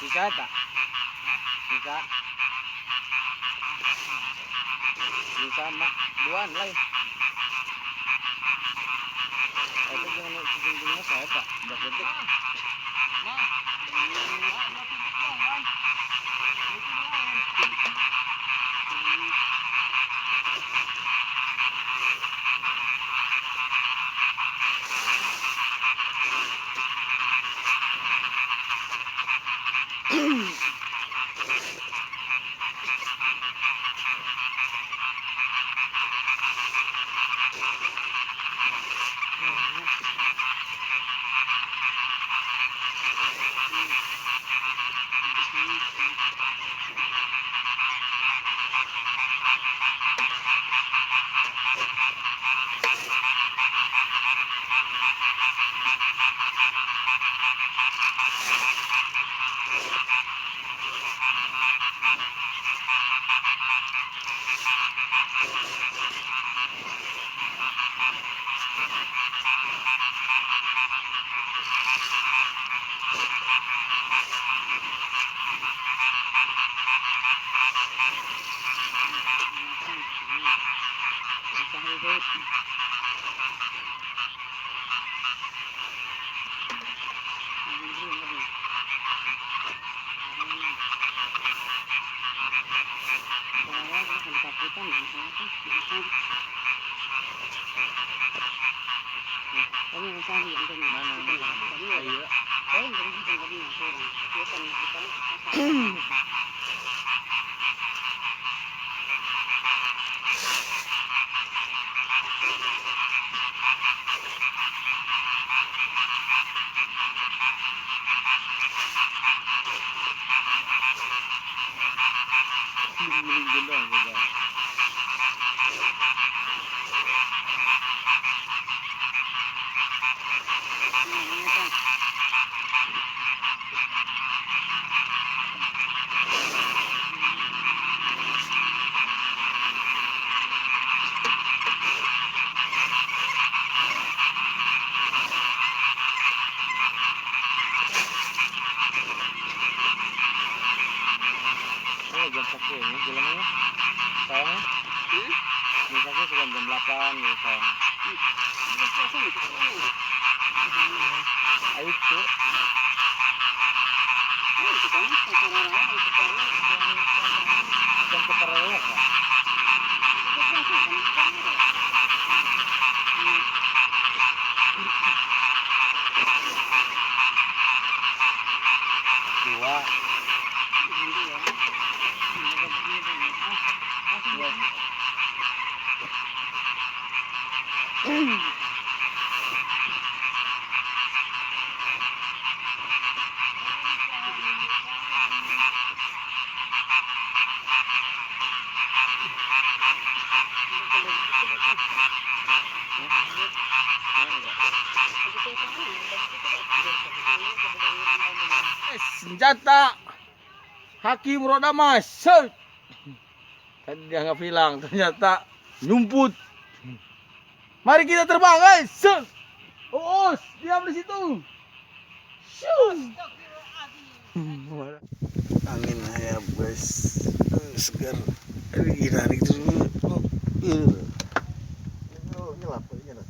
Bisa tak? Bisa. Bisa mak buan lain. Itu jangan ujung-ujungnya saya tak. Udah gede. Jam satu ini bilangnya sayangnya misalnya jam 8 gitu sayang. Ayo tuh jam keterlaluan kan dua. Senjata Hakim roda mas. Tadi dia nggak bilang, ternyata nyumput. Mari kita terbang, guys. Uus, diam di situ. Angin ya, guys. Segar. Gila gitu. Nyelap, nyelap.